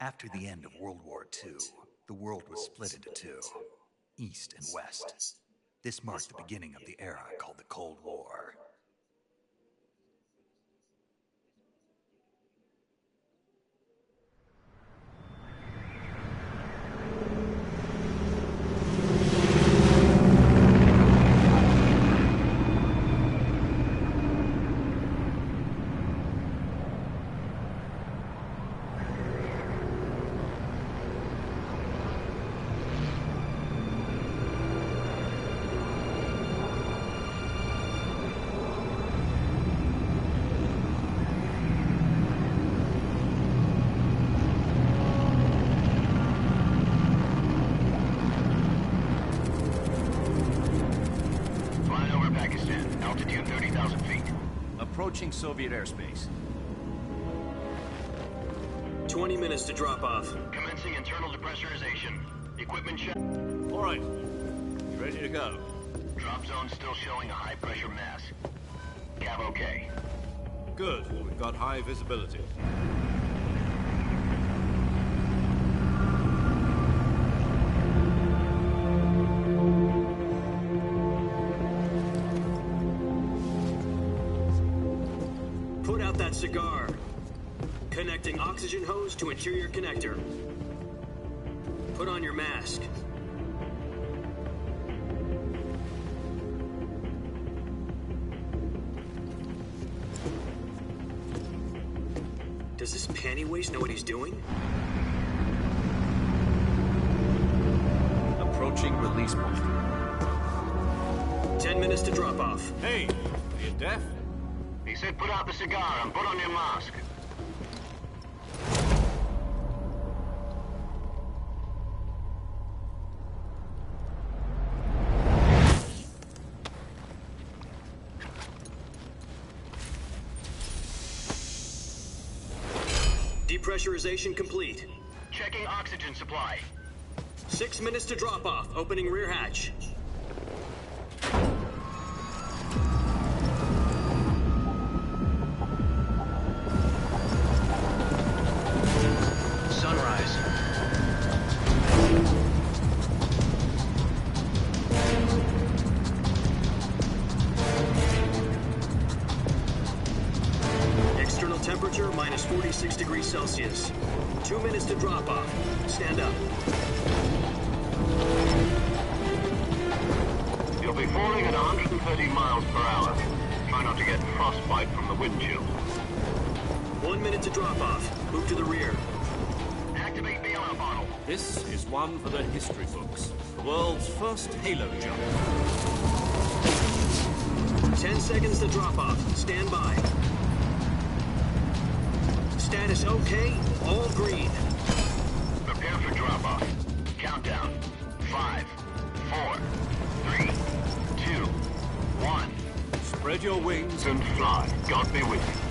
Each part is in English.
After the end of World War II, the world was split into two, East and West. This marked the beginning of the era called the Cold War. Approaching Soviet airspace. 20 minutes to drop off. Commencing internal depressurization. Equipment check. All right. Ready to go. Drop zone still showing a high pressure mass. Cav okay. Good. We've got high visibility. Cigar. Connecting oxygen hose to interior connector. Put on your mask. Does this panty waste know what he's doing? Approaching release point. 10 minutes to drop off. Hey, are you deaf? He said put out the cigar and put on your mask. Depressurization complete. Checking oxygen supply. 6 minutes to drop off. Opening rear hatch. Temperature minus 46 degrees Celsius. 2 minutes to drop off. Stand up. You'll be falling at 130 miles per hour. Try not to get frostbite from the wind chill. 1 minute to drop off. Move to the rear. Activate bailout bottle. This is one for the history books. The world's first halo jump. 10 seconds to drop off. Stand by. Status okay, all green. Prepare for drop-off. Countdown. 5, 4, 3, 2, 1. Spread your wings And fly. God be with you.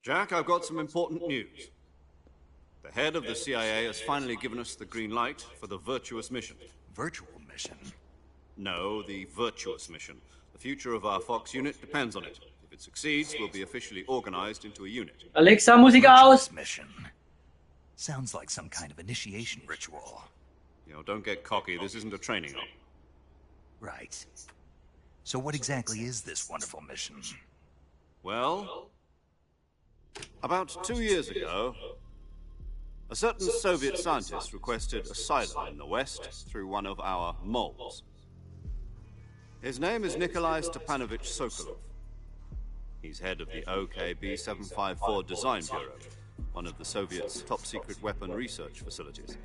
Jack, I've got some important news. The head of the CIA has finally given us the green light for the virtuous mission. Virtual mission? No, the virtuous mission. The future of our Fox unit depends on it. If it succeeds, we'll be officially organized into a unit. Alexa, Musik aus! Mission. Sounds like some kind of initiation ritual. You know, don't get cocky. This isn't a training op. Right. So what exactly is this wonderful mission? Well, about 2 years ago, a certain Soviet scientist requested asylum in the West through one of our moles. His name is Nikolai Stepanovich Sokolov. He's head of the OKB 754 Design Bureau, one of the Soviets' top-secret weapon research facilities.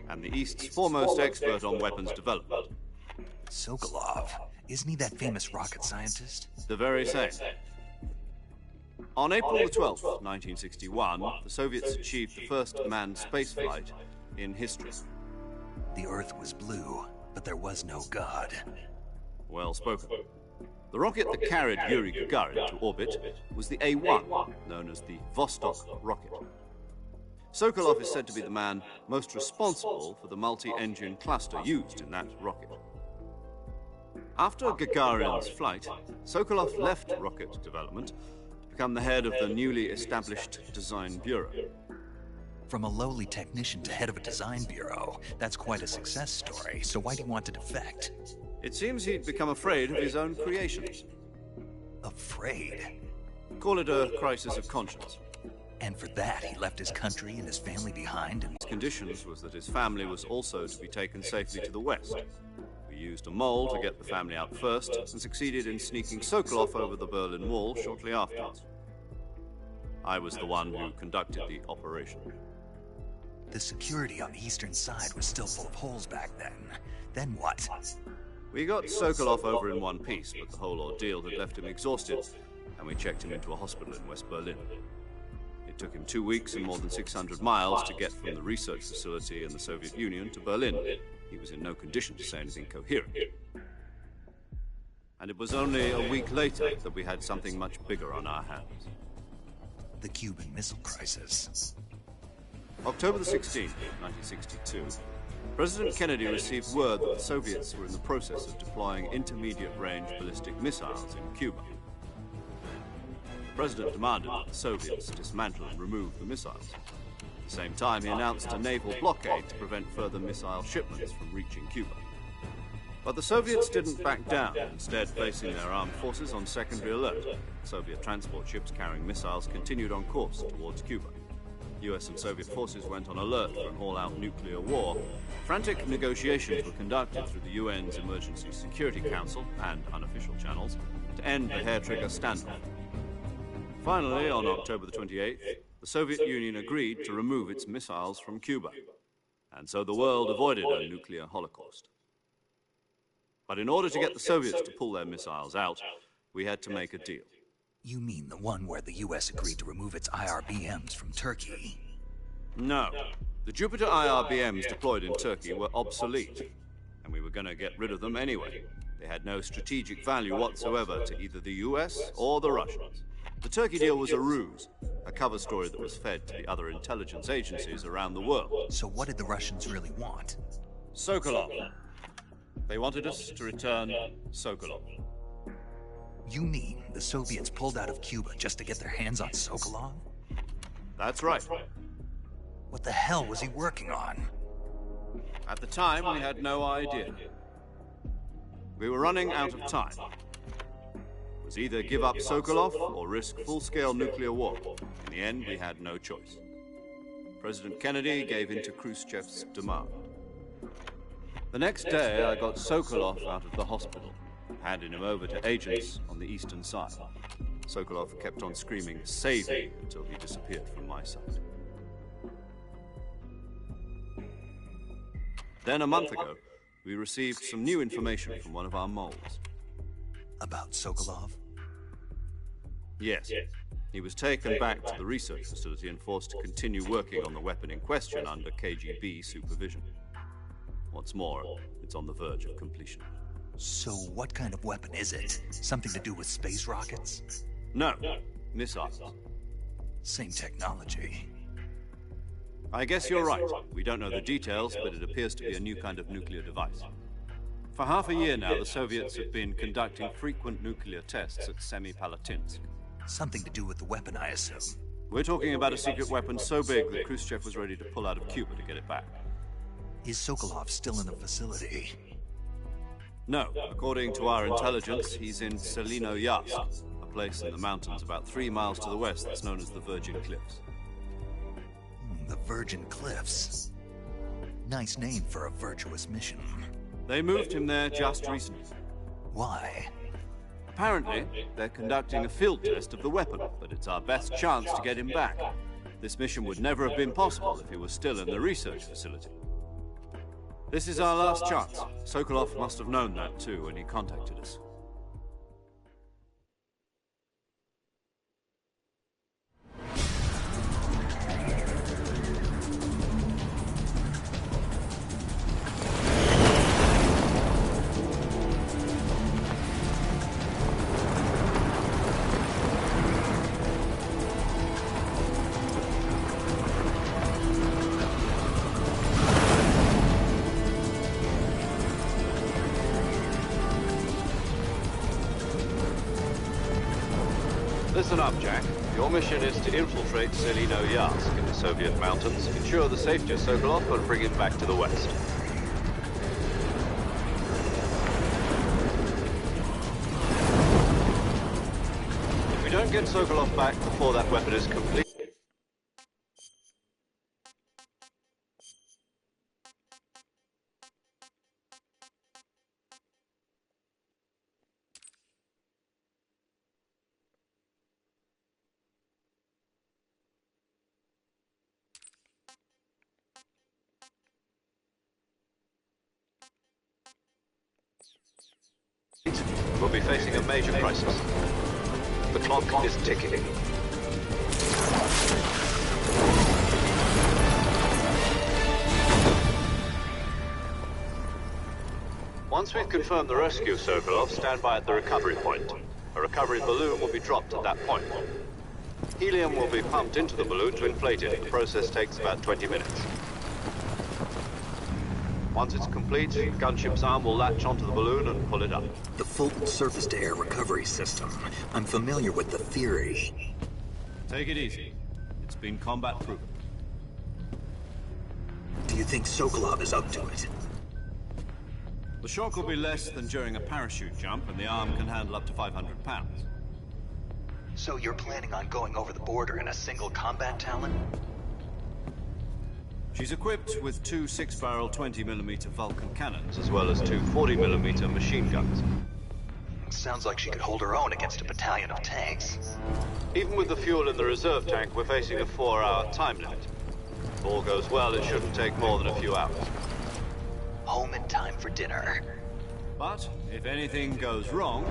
And the East's foremost expert on weapons development. Sokolov. Isn't he that famous rocket scientist? The very same. On April the 12th, 1961, the Soviets achieved the first manned spaceflight in history. The Earth was blue, but there was no God. Well spoken. The rocket that carried Yuri Gagarin to orbit was the A-1, known as the Vostok rocket. Sokolov is said to be the man most responsible for the multi-engine cluster used in that rocket. After Gagarin's flight, Sokolov left rocket development to become the head of the newly established Design Bureau. From a lowly technician to head of a design bureau, that's quite a success story, so why'd he want to defect? It seems he'd become afraid of his own creations. Afraid? Call it a crisis of conscience. And for that, he left his country and his family behind and... His conditions was that his family was also to be taken safely to the west. We used a mole to get the family out first and succeeded in sneaking Sokolov over the Berlin Wall shortly afterwards. I was the one who conducted the operation. The security on the eastern side was still full of holes back then. Then what? We got Sokolov over in one piece, but the whole ordeal had left him exhausted, and we checked him into a hospital in West Berlin. It took him 2 weeks and more than 600 miles to get from the research facility in the Soviet Union to Berlin. He was in no condition to say anything coherent. And it was only a week later that we had something much bigger on our hands. The Cuban Missile Crisis. October the 16th, 1962, President Kennedy received word that the Soviets were in the process of deploying intermediate-range ballistic missiles in Cuba. The President demanded that the Soviets dismantle and remove the missiles. At the same time, he announced a naval blockade to prevent further missile shipments from reaching Cuba. But the Soviets didn't back down, instead placing their armed forces on secondary alert. Soviet transport ships carrying missiles continued on course towards Cuba. US and Soviet forces went on alert for an all-out nuclear war. Frantic negotiations were conducted through the UN's Emergency Security Council and unofficial channels to end the hair-trigger standoff. Finally, on October the 28th, the Soviet Union agreed to remove its missiles from Cuba. And so the world avoided a nuclear holocaust. But in order to get the Soviets to pull their missiles out, we had to make a deal. You mean the one where the US agreed to remove its IRBMs from Turkey? No. The Jupiter IRBMs deployed in Turkey were obsolete, and we were going to get rid of them anyway. They had no strategic value whatsoever to either the US or the Russians. The Turkey deal was a ruse, a cover story that was fed to the other intelligence agencies around the world. So what did the Russians really want? Sokolov. They wanted us to return Sokolov. You mean the Soviets pulled out of Cuba just to get their hands on Sokolov? That's right. What the hell was he working on? At the time, we had no idea. We were running out of time. It was either give up Sokolov or risk full-scale nuclear war. In the end, we had no choice. President Kennedy gave in to Khrushchev's demand. The next day, I got Sokolov out of the hospital, handing him over to agents on the eastern side. Sokolov kept on screaming, "Save me," until he disappeared from my sight. Then a month ago, we received some new information from one of our moles. About Sokolov? Yes. He was taken back to the research facility and forced to continue working on the weapon in question under KGB supervision. What's more, it's on the verge of completion. So what kind of weapon is it? Something to do with space rockets? No, missiles. Same technology. I guess you're right. We don't know the details, but it appears to be a new kind of nuclear device. For half a year now, the Soviets have been conducting frequent nuclear tests at Semipalatinsk. Something to do with the weapon, I assume. We're talking about a secret weapon so big that Khrushchev was ready to pull out of Cuba to get it back. Is Sokolov still in the facility? No. According to our intelligence, he's in Selinoyarsk, a place in the mountains about 3 miles to the west that's known as the Virgin Cliffs. The Virgin Cliffs. Nice name for a virtuous mission. They moved him there just recently. Why? Apparently, they're conducting a field test of the weapon, but it's our best chance to get him back. This mission would never have been possible if he was still in the research facility. This is our last chance. Sokolov must have known that too when he contacted us. Listen up, Jack. Your mission is to infiltrate Selino-Yarsk in the Soviet mountains, ensure the safety of Sokolov, and bring him back to the West. If we don't get Sokolov back before that weapon is complete... we'll be facing a major crisis. The clock is ticking. Once we've confirmed the rescue of Sokolov, stand by at the recovery point. A recovery balloon will be dropped at that point. Helium will be pumped into the balloon to inflate it. The process takes about 20 minutes. Once it's complete, the gunship's arm will latch onto the balloon and pull it up. The full surface-to-air recovery system. I'm familiar with the theory. Take it easy. It's been combat-proven. Do you think Sokolov is up to it? The shock will be less than during a parachute jump, and the arm can handle up to 500 pounds. So you're planning on going over the border in a single combat Talon? She's equipped with two 6-barrel 20mm Vulcan cannons, As well as two 40mm machine guns. Sounds like she could hold her own against a battalion of tanks. Even with the fuel in the reserve tank, we're facing a 4-hour time limit. If all goes well, it shouldn't take more than a few hours. Home in time for dinner. But if anything goes wrong,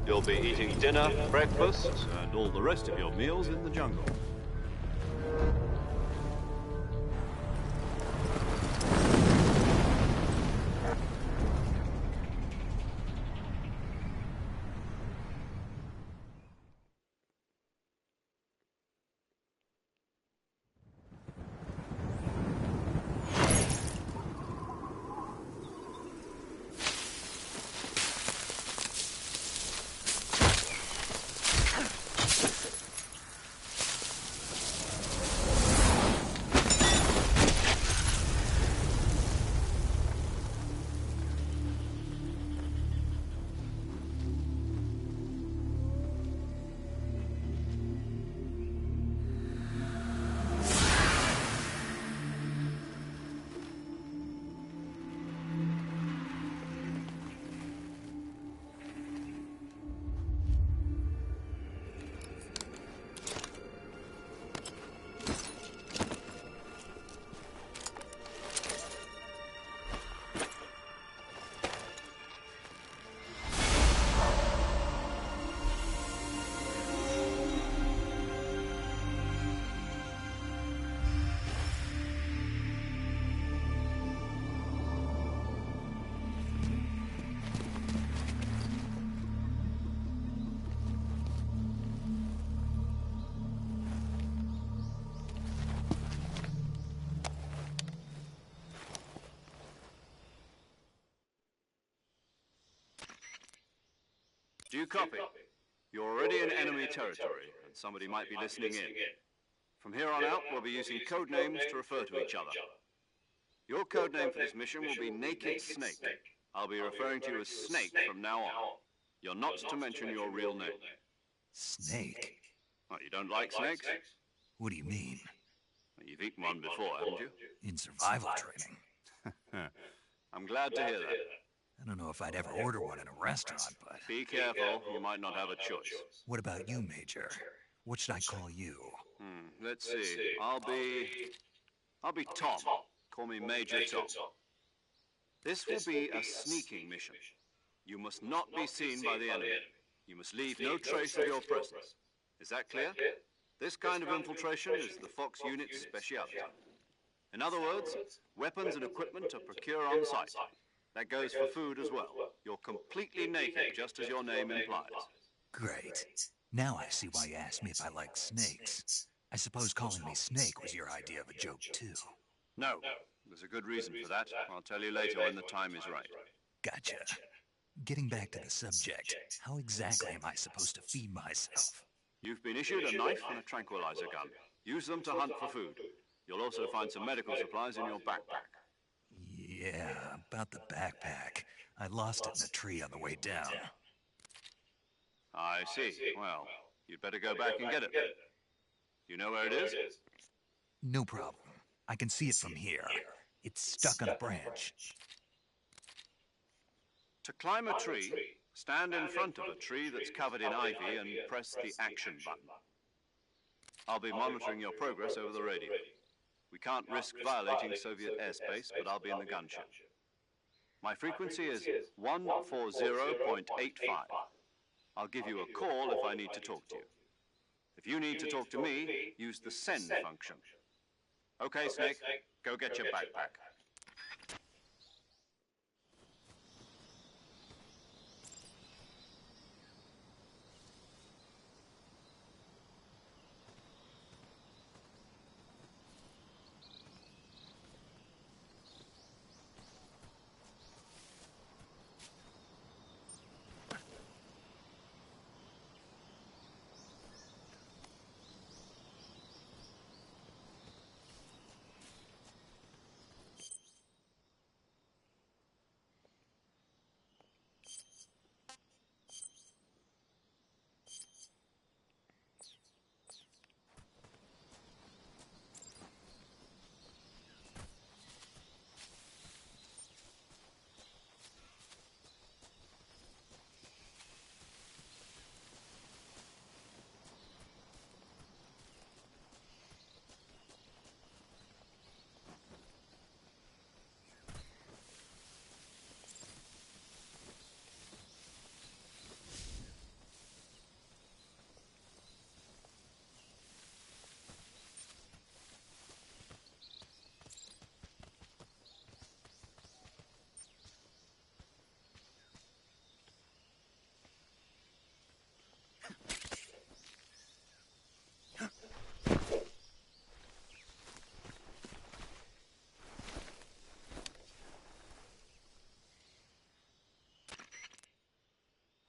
You'll be eating dinner, breakfast, and all the rest of your meals in the jungle. Do you copy? You're already in enemy territory, and somebody might be listening in. From here on out, we'll be using code names to refer to each other. Your code name for this mission will be Naked Snake. I'll be referring to you as Snake from now on. You're not to mention your real name. Snake? What, you don't like snakes? What do you mean? Well, you've eaten one before, haven't you? In survival training. I'm glad to hear that. I don't know if I'd ever order one in a restaurant, but... Be careful, you might not have a choice. What about you, Major? What should I call you? Let's see. I'll be Tom. Call me Major Tom. This will be a sneaking mission. You must not be seen by the enemy. You must leave no trace of your presence. Is that clear? This kind of infiltration is the Fox unit's speciality. In other words, weapons and equipment are procured on site. That goes for food as well. You're completely naked, just as your name implies. Great. Now I see why you asked me if I like snakes. I suppose calling me Snake was your idea of a joke, too. No, there's a good reason for that. I'll tell you later when the time is right. Gotcha. Getting back to the subject, how exactly am I supposed to feed myself? You've been issued a knife and a tranquilizer gun. Use them to hunt for food. You'll also find some medical supplies in your backpack. Yeah, about the backpack. I lost it in a tree on the way down. I see. Well, you'd better go back and get it. You know where it is? No problem. I can see it from here. It's stuck on a branch. To climb a tree, stand in front of a tree that's covered in ivy and press the action button. I'll be monitoring your progress over the radio. We can't risk violating Soviet airspace, but I'll be in the gunship. My frequency is 140.85. I'll give you a call if I need to talk to you. If you need to talk to me, use the send function. Okay, Snake, go get your backpack.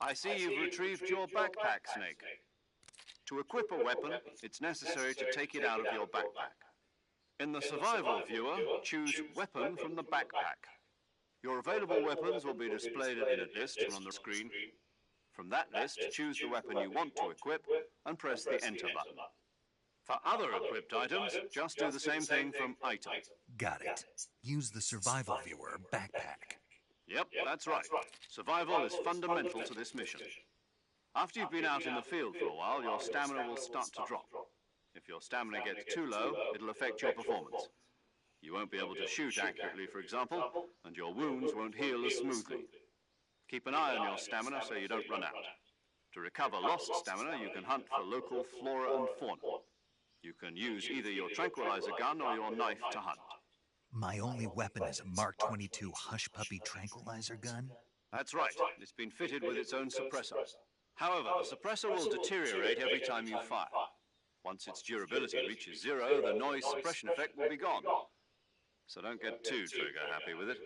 I see you've retrieved your backpack, Snake. To equip a weapon, it's necessary to take it out of your backpack. In the survival viewer, choose Weapon from the backpack. Your available weapons will be displayed in a list on the screen. From that list, choose the weapon you want to equip and press the Enter button. For other equipped items, just do the same thing from Item. Got it. Use the survival viewer backpack. Yep, that's right. Survival is fundamental to this mission. After you've been out in the field for a while, your stamina will start to drop. If your stamina gets too low, it'll affect your performance. You won't be able to shoot accurately, for example, and your wounds won't heal as smoothly. Keep an eye on your stamina so you don't run out. To recover lost stamina, you can hunt for local flora and fauna. You can use either your tranquilizer gun or your knife to hunt. My only weapon is a Mark 22 Hush Puppy tranquilizer gun? That's right. It's been fitted with its own suppressor. However, the suppressor will deteriorate every time you fire. Once its durability reaches zero, the noise suppression effect will be gone. So don't get too trigger-happy with it.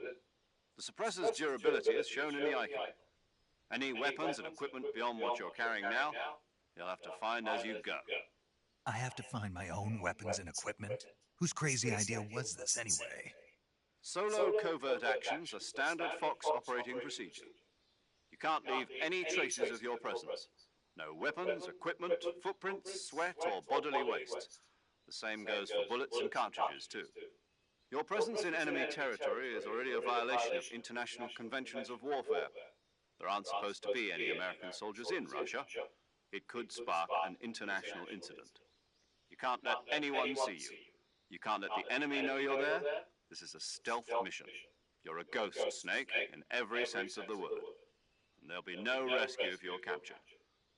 The suppressor's durability is shown in the icon. Any weapons and equipment beyond what you're carrying now, you'll have to find as you go. I have to find my own weapons and equipment? Whose crazy idea was this, anyway? Solo covert actions are standard Fox operating procedure. You can't leave any traces of your presence. No weapons, equipment, footprints, sweat, or bodily waste. The same goes for bullets and cartridges, too. Your presence in enemy territory is already a violation of international conventions of warfare. There aren't supposed to be any American soldiers in Russia. It could spark an international incident. You can't let anyone see you. You can't let the enemy know you're there. This is a stealth mission. You're a ghost, Snake, in every sense of the word. And there'll be no rescue if you're captured.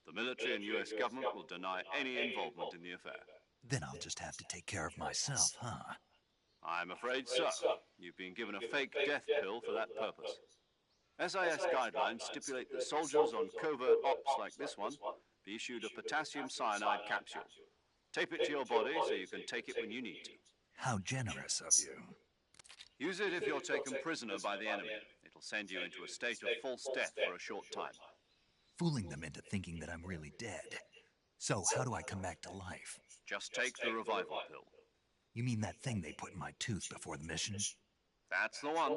The military and US government will deny any involvement in the affair. Then I'll just have to take care of myself, huh? I'm afraid so. You've been given a fake death pill for that purpose. SIS guidelines stipulate that soldiers on covert ops like this one be issued a potassium cyanide capsule. Tape it to your body so you can take it when you need to. How generous of you. Use it if you're taken prisoner by the enemy. It'll send you into a state of false death for a short time. Fooling them into thinking that I'm really dead. So how do I come back to life? Just take the revival pill. You mean that thing they put in my tooth before the mission? That's the one.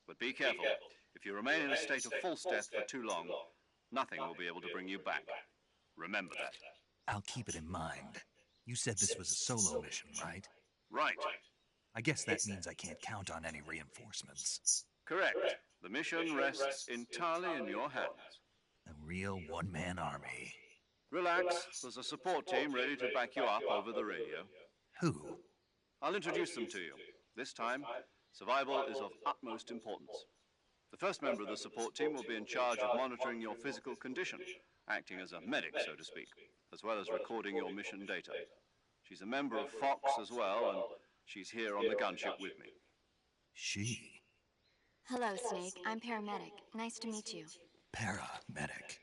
But be careful. If you remain in a state of false death for too long, nothing will be able to bring you back. Remember that. I'll keep it in mind. You said this was a solo mission, right? Right. I guess that means I can't count on any reinforcements. Correct. The mission rests entirely in your hands. A real one-man army. Relax. There's a support team ready to back you up over the radio. Who? I'll introduce them to you. This time, survival is of utmost importance. The first member of the support team will be in charge of monitoring your physical condition, acting as a medic, so to speak, as well as recording your mission data. She's a member of Fox as well, and she's here on the gunship with me. She? Hello, Snake. I'm paramedic. Nice to meet you. Paramedic.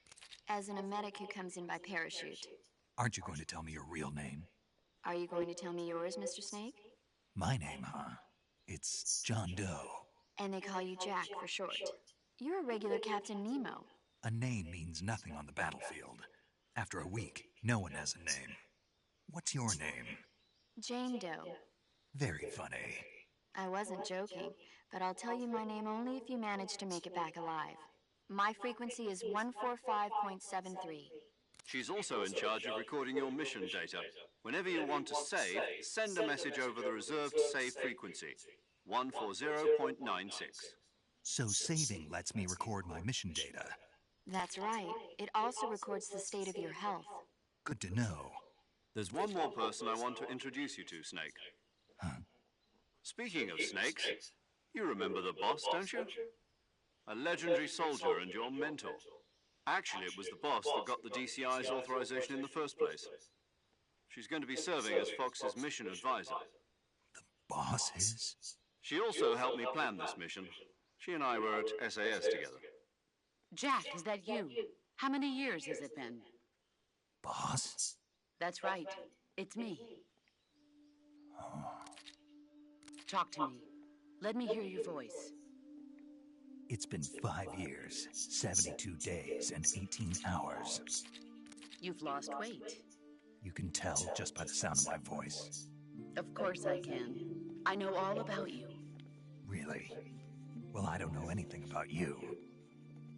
As in a medic who comes in by parachute. Aren't you going to tell me your real name? Are you going to tell me yours, Mr. Snake? My name, huh? It's John Doe. And they call you Jack for short. You're a regular Captain Nemo. A name means nothing on the battlefield. After a week, no one has a name. What's your name? Jane Doe. Very funny. I wasn't joking, but I'll tell you my name only if you manage to make it back alive. My frequency is 145.73. She's also in charge of recording your mission data. Whenever you want to save, send a message over the reserved save frequency, 140.96. So saving lets me record my mission data. That's right. It also records the state of your health. Good to know. There's one more person I want to introduce you to, Snake. Huh? Speaking of snakes, you remember the boss, don't you? A legendary soldier and your mentor. Actually, it was the boss that got the DCI's authorization in the first place. She's going to be serving as Fox's mission advisor. The boss is? She also helped me plan this mission. She and I were at SAS together. Jack, is that you? How many years has it been? Boss? That's right. It's me. Talk to me. Let me hear your voice. It's been 5 years, 72 days, and 18 hours. You've lost weight. You can tell just by the sound of my voice. Of course I can. I know all about you. Really? Well, I don't know anything about you.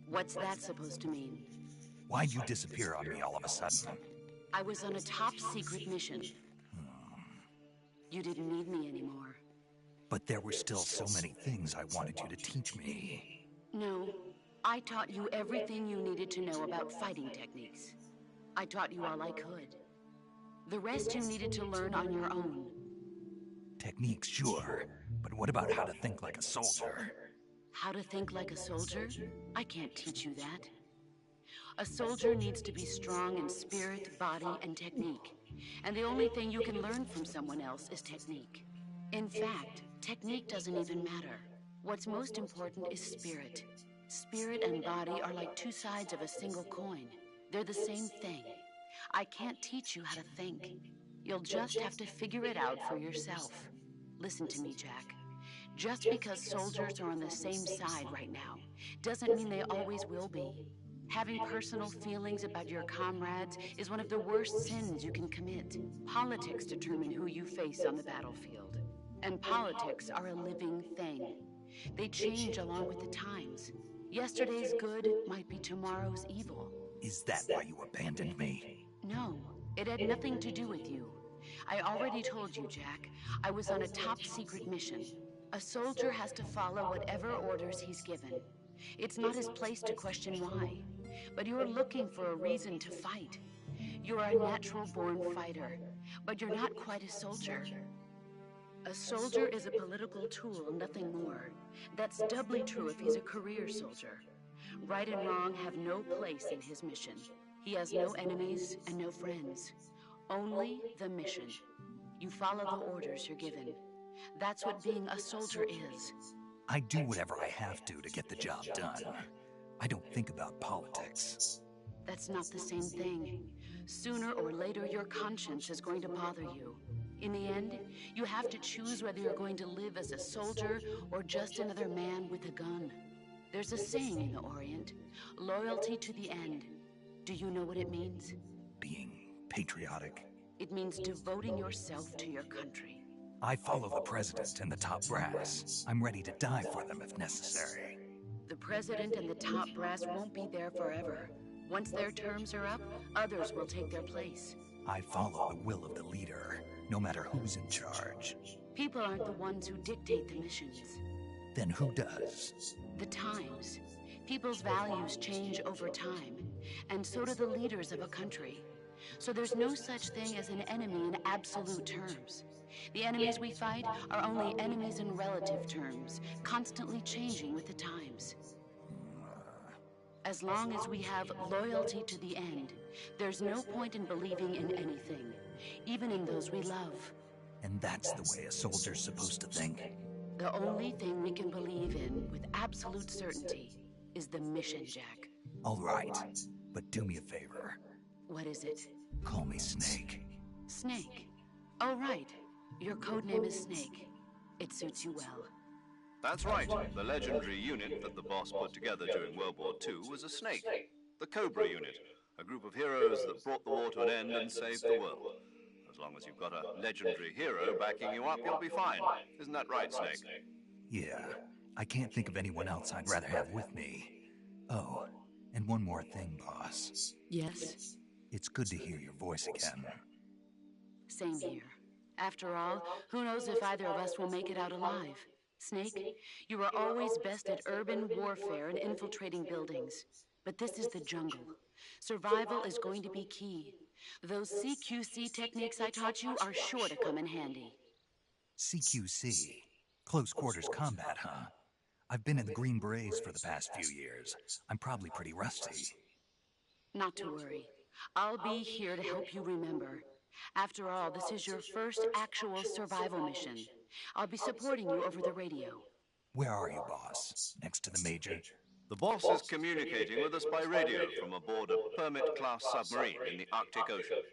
What's that supposed to mean? Why'd you disappear on me all of a sudden? I was on a top-secret mission. You didn't need me anymore. But there were still so many things I wanted you to teach me. No, I taught you everything you needed to know about fighting techniques. I taught you all I could. The rest you needed to learn on your own. Techniques, sure. But what about how to think like a soldier? How to think like a soldier? I can't teach you that. A soldier needs to be strong in spirit, body, and technique. And the only thing you can learn from someone else is technique. In fact, technique doesn't even matter. What's most important is spirit. Spirit and body are like two sides of a single coin. They're the same thing. I can't teach you how to think. You'll just have to figure it out for yourself. Listen to me, Jack. Just because soldiers are on the same side right now doesn't mean they always will be. Having personal feelings about your comrades is one of the worst sins you can commit. Politics determine who you face on the battlefield. And politics are a living thing. They change along with the times. Yesterday's good might be tomorrow's evil. Is that why you abandoned me? No, it had nothing to do with you. I already told you, Jack, I was on a top-secret mission. A soldier has to follow whatever orders he's given. It's not his place to question why, but you're looking for a reason to fight. You're a natural-born fighter, but you're not quite a soldier. A soldier is a political tool, nothing more. That's doubly true if he's a career soldier. Right and wrong have no place in his mission. He has no enemies and no friends. Only the mission. You follow the orders you're given. That's what being a soldier is. I do whatever I have to get the job done. I don't think about politics. That's not the same thing. Sooner or later, your conscience is going to bother you. In the end, you have to choose whether you're going to live as a soldier or just another man with a gun. There's a saying in the Orient, loyalty to the end. Do you know what it means? Being patriotic. It means devoting yourself to your country. I follow the president and the top brass. I'm ready to die for them if necessary. The president and the top brass won't be there forever. Once their terms are up, others will take their place. I follow the will of the leader, no matter who's in charge. People aren't the ones who dictate the missions. Then who does? The times. People's values change over time, and so do the leaders of a country. So there's no such thing as an enemy in absolute terms. The enemies we fight are only enemies in relative terms, constantly changing with the times. As long as we have loyalty to the end, there's no point in believing in anything, even in those we love. And that's the way a soldier's supposed to think. The only thing we can believe in with absolute certainty is the mission, Jack. All right, but do me a favor. What is it? Call me Snake. Snake? Oh, right. Your codename is Snake. It suits you well. That's right. The legendary unit that the boss put together during World War II was a snake. The Cobra unit, a group of heroes that brought the war to an end and saved the world. As long as you've got a legendary hero backing you up, you'll be fine. Isn't that right, Snake? Yeah, I can't think of anyone else I'd rather have with me. Oh, and one more thing, boss. Yes? It's good to hear your voice again. Same here. After all, who knows if either of us will make it out alive? Snake, you are always best at urban warfare and infiltrating buildings. But this is the jungle. Survival is going to be key. Those CQC techniques I taught you are sure to come in handy. CQC? Close quarters combat, huh? I've been in the Green Berets for the past few years. I'm probably pretty rusty. Not to worry. I'll be here to help you remember. After all, this is your first actual survival mission. I'll be supporting you over the radio. Where are you, boss? Next to the Major? The boss is communicating with us by radio from aboard a Permit-class submarine in the Arctic Ocean.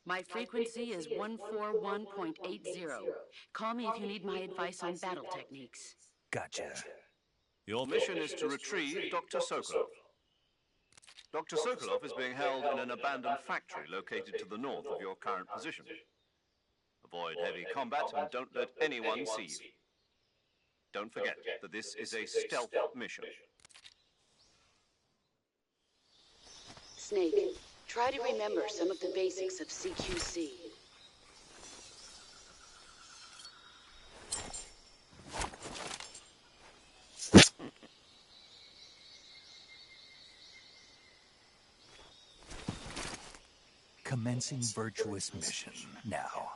My frequency is 141.80. Call me if you need my advice on battle techniques. Gotcha. Your mission is to retrieve Dr. Sokolov. Dr. Sokolov is being held in an abandoned factory located to the north of your current position. Avoid heavy combat and don't let anyone see you. Don't forget that this is a stealth mission. Snake, try to remember some of the basics of CQC. Commencing virtuous mission now.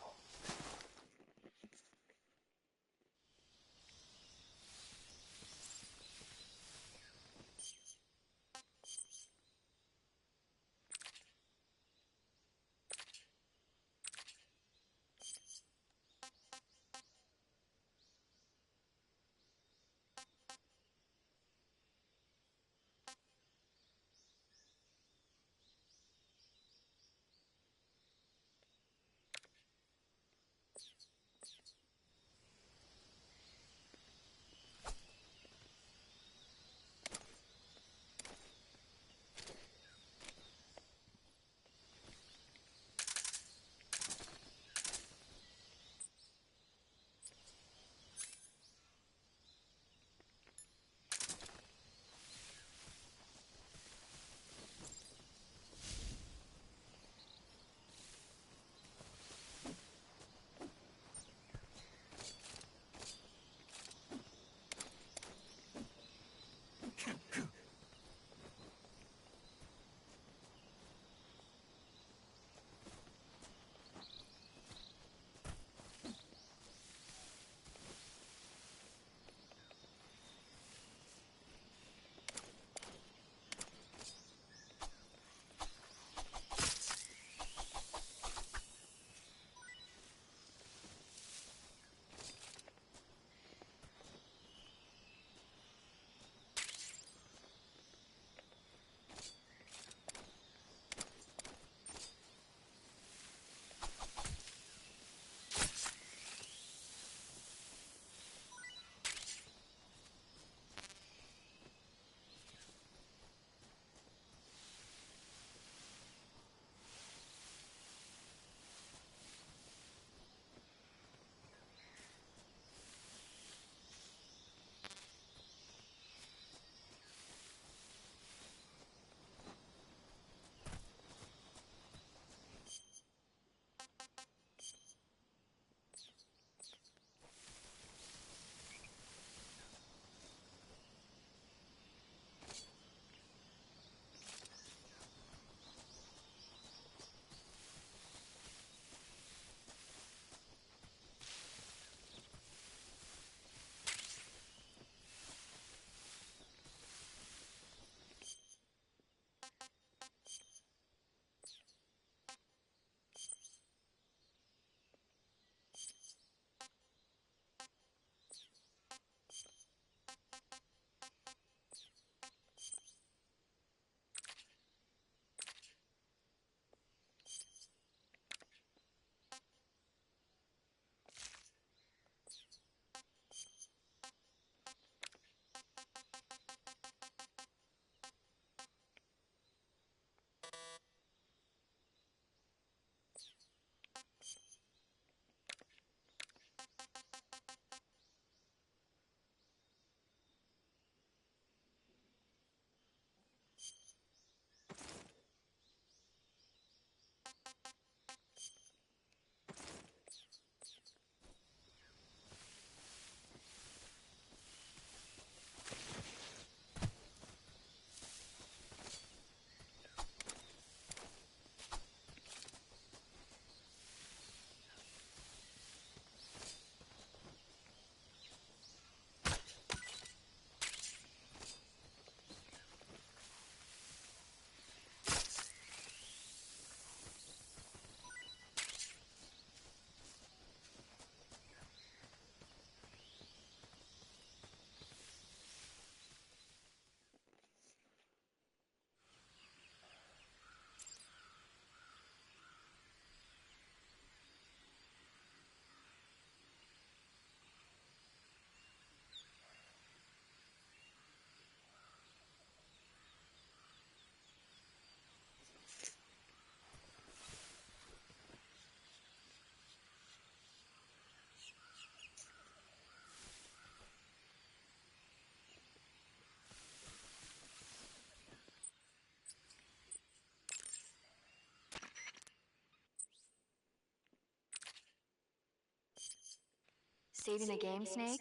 saving the game, Snake?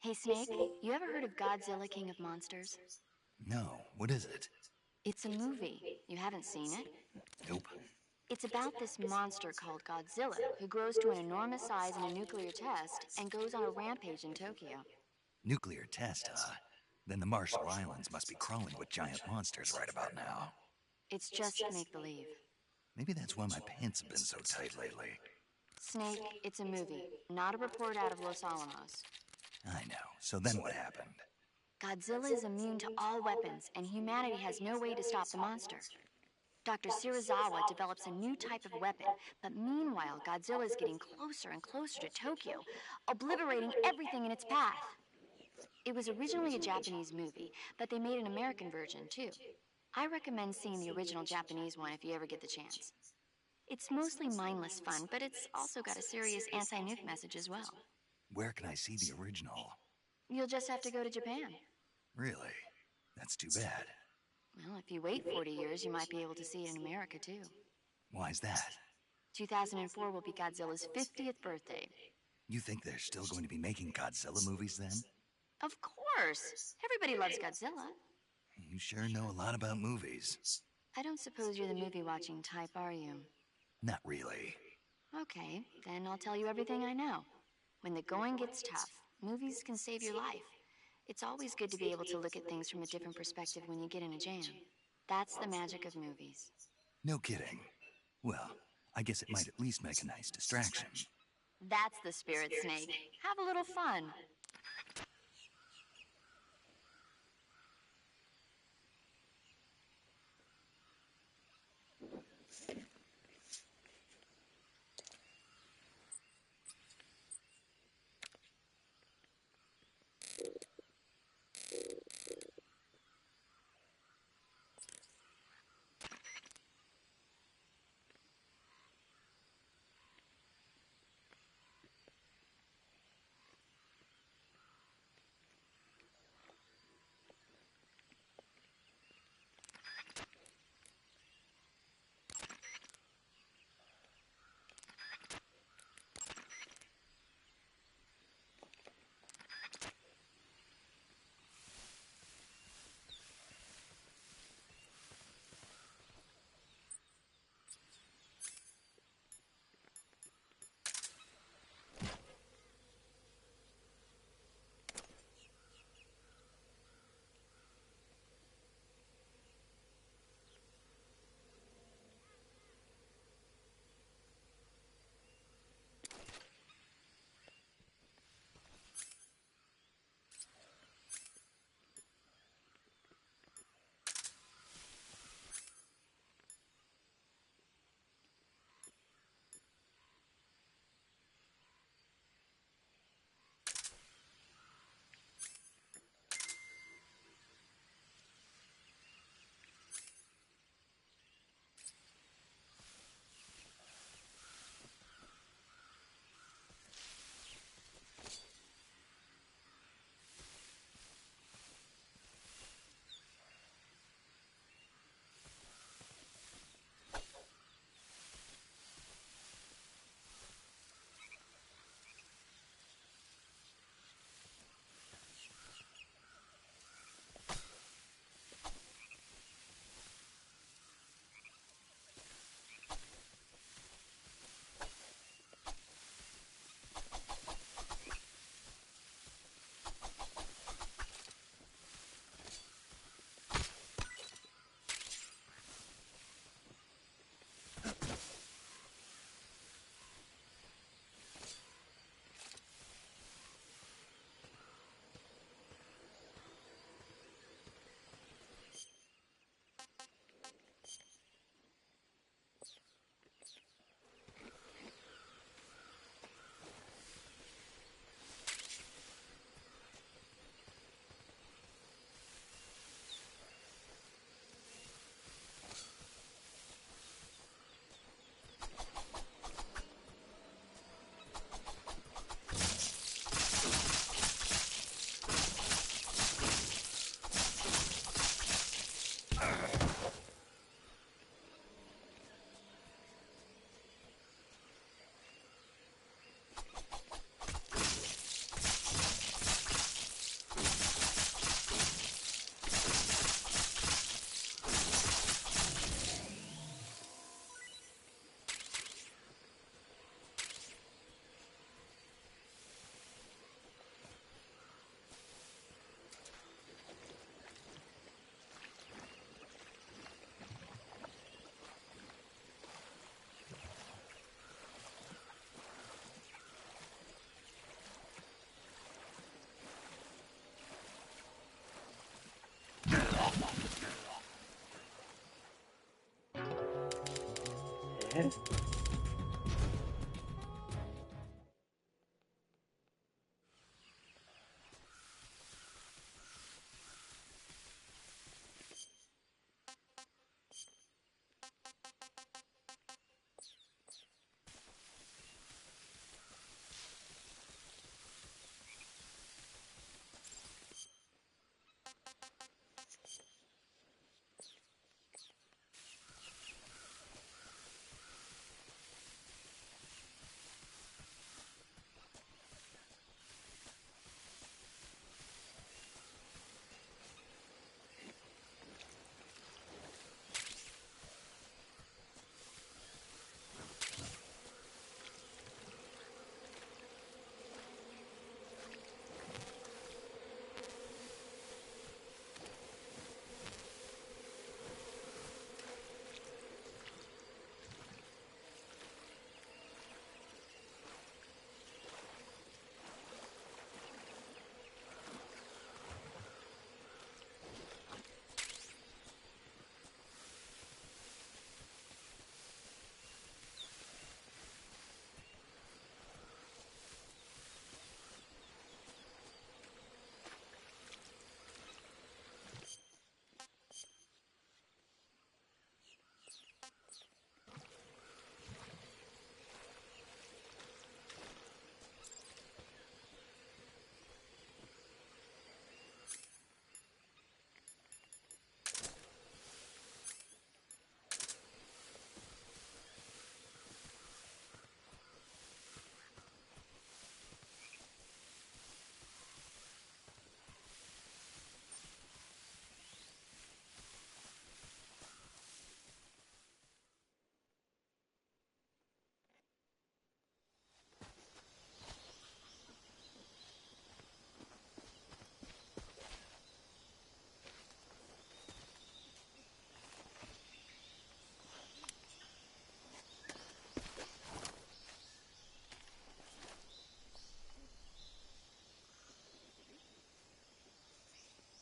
Hey, Snake, you ever heard of Godzilla, King of Monsters? No, what is it? It's a movie. You haven't seen it? Nope. It's about this monster called Godzilla, who grows to an enormous size in a nuclear test and goes on a rampage in Tokyo. Nuclear test, huh? Then the Marshall Islands must be crawling with giant monsters right about now. It's just make-believe. Maybe that's why my pants have been so tight lately. Snake, it's a movie, not a report out of Los Alamos. I know. So then what happened? Godzilla is immune to all weapons, and humanity has no way to stop the monster. Dr. Shirazawa develops a new type of weapon, but meanwhile, Godzilla is getting closer and closer to Tokyo, obliterating everything in its path. It was originally a Japanese movie, but they made an American version, too. I recommend seeing the original Japanese one if you ever get the chance. It's mostly mindless fun, but it's also got a serious anti-nuke message as well. Where can I see the original? You'll just have to go to Japan. Really? That's too bad. Well, if you wait 40 years, you might be able to see it in America, too. Why's that? 2004 will be Godzilla's 50th birthday. You think they're still going to be making Godzilla movies then? Of course! Everybody loves Godzilla. You sure know a lot about movies. I don't suppose you're the movie-watching type, are you? Not really. Okay, then I'll tell you everything I know. When the going gets tough, movies can save your life. It's always good to be able to look at things from a different perspective when you get in a jam. That's the magic of movies. No kidding. Well, I guess it might at least make a nice distraction. That's the spirit, Snake. Have a little fun.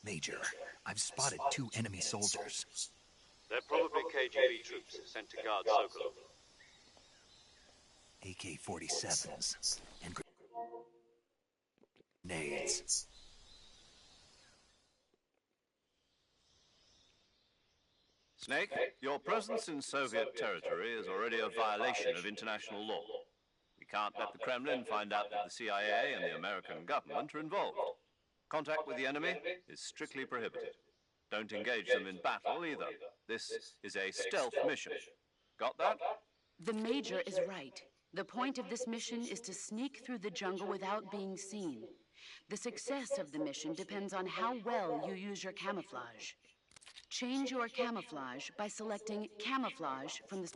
Major, I've spotted 2 enemy soldiers. They're probably KGB troops sent to guard Sokolov. AK-47s and grenades. Snake, your presence in Soviet territory is already a violation of international law. We can't let the Kremlin find out that the CIA and the American government are involved. Contact with the enemy is strictly prohibited. Don't engage them in battle either. This is a stealth mission. Got that? The Major is right. The point of this mission is to sneak through the jungle without being seen. The success of the mission depends on how well you use your camouflage. Change your camouflage by selecting Camouflage from the...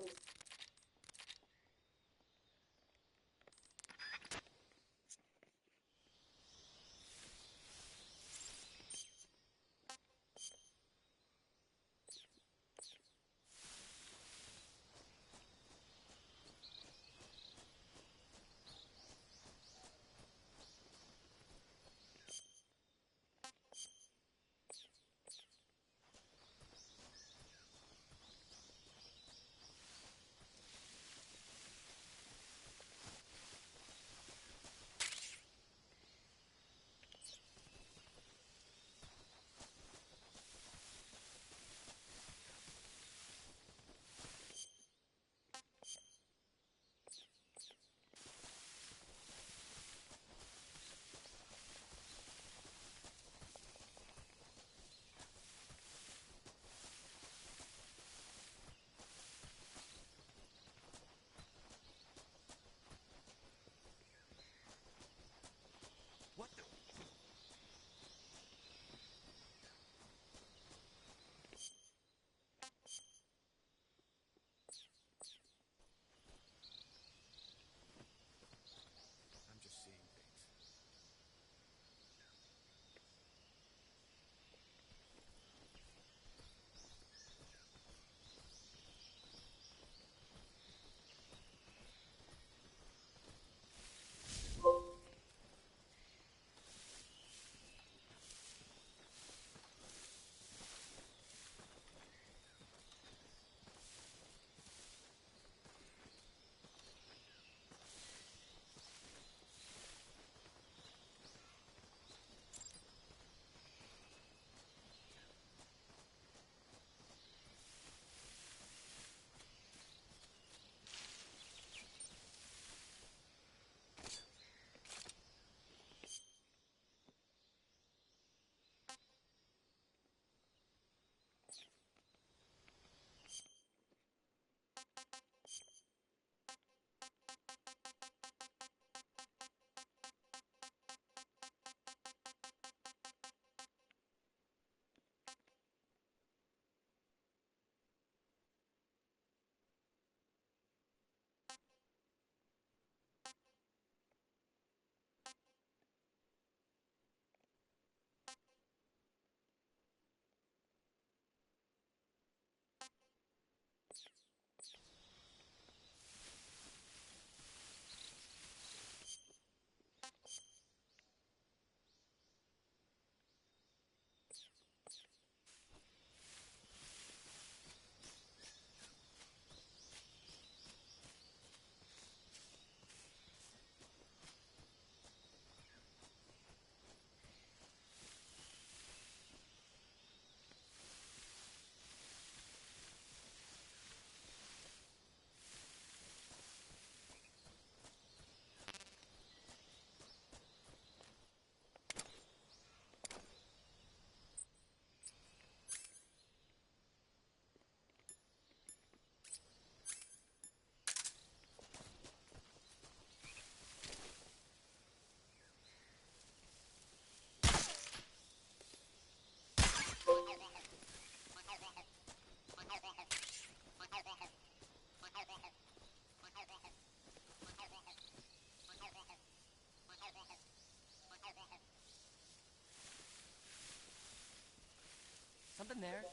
getting there.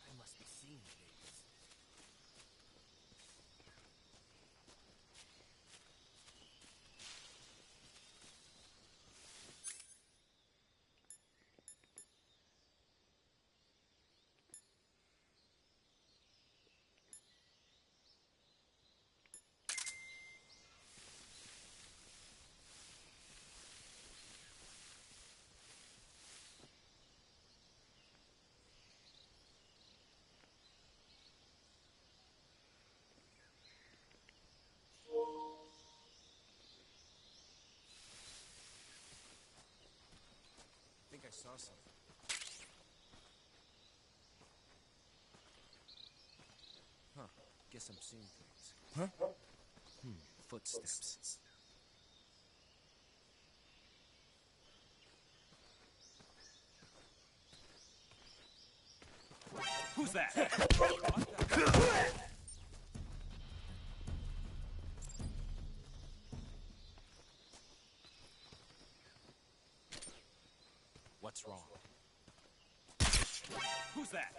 I must be seeing things. I think I saw something. Huh. Guess I'm seeing things. Huh? Footsteps. Who's that? What's wrong? Who's that?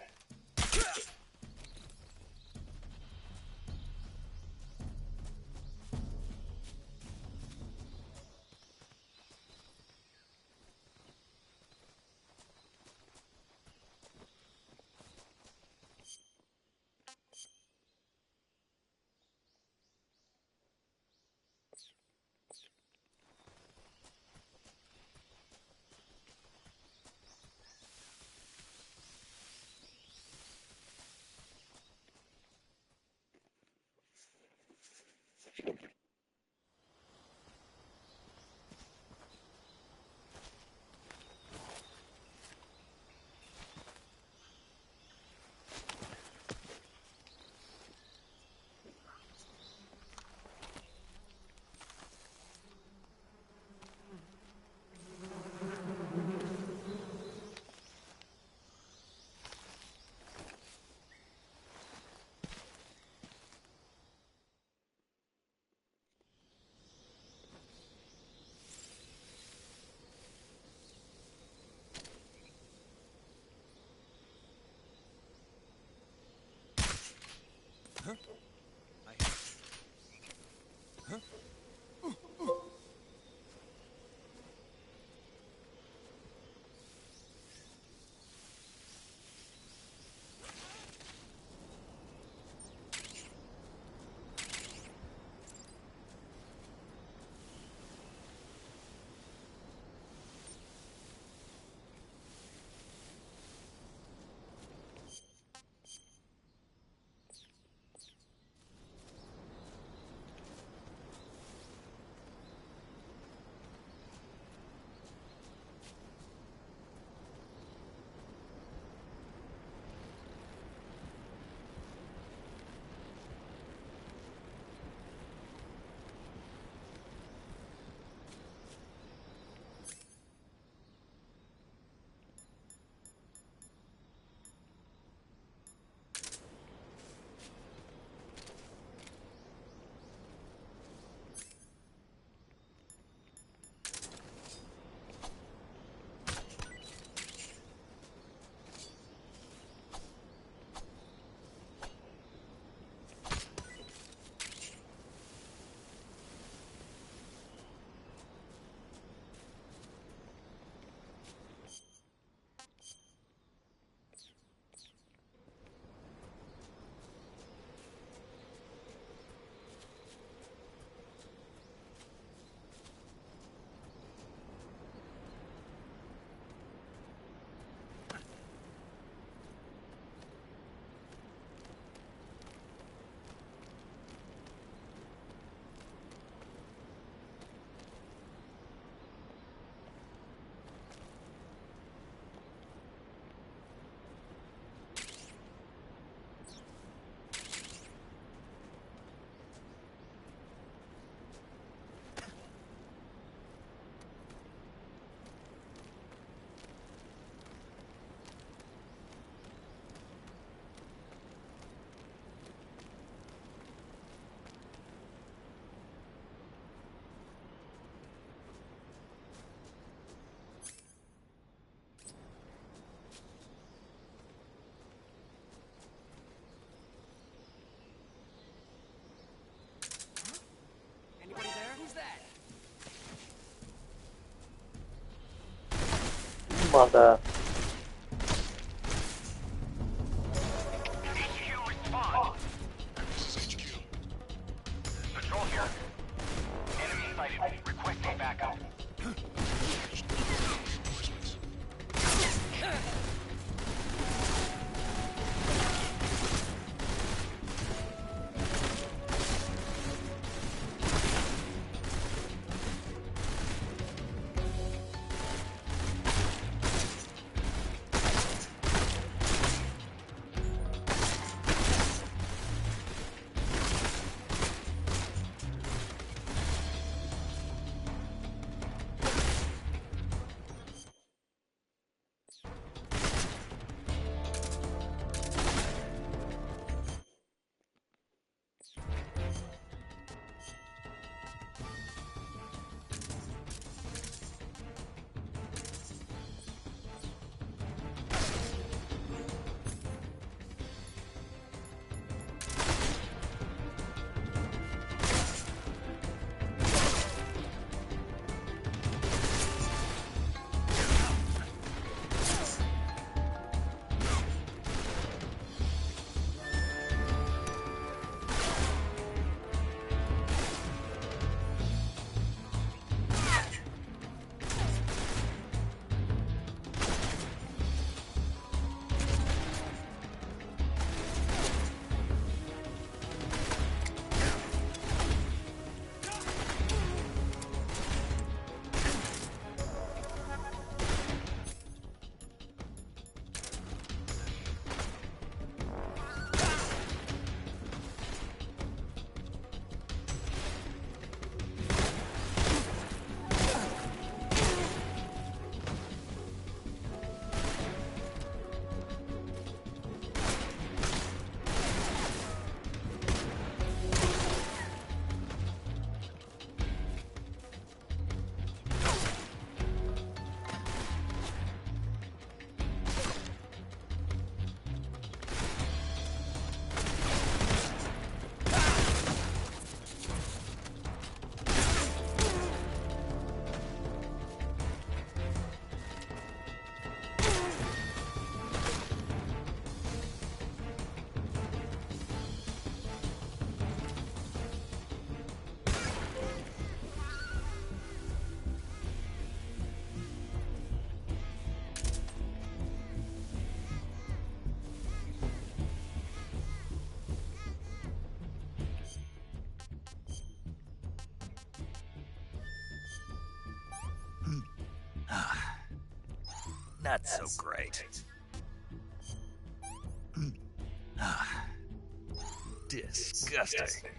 macht er? Not so great. Disgusting.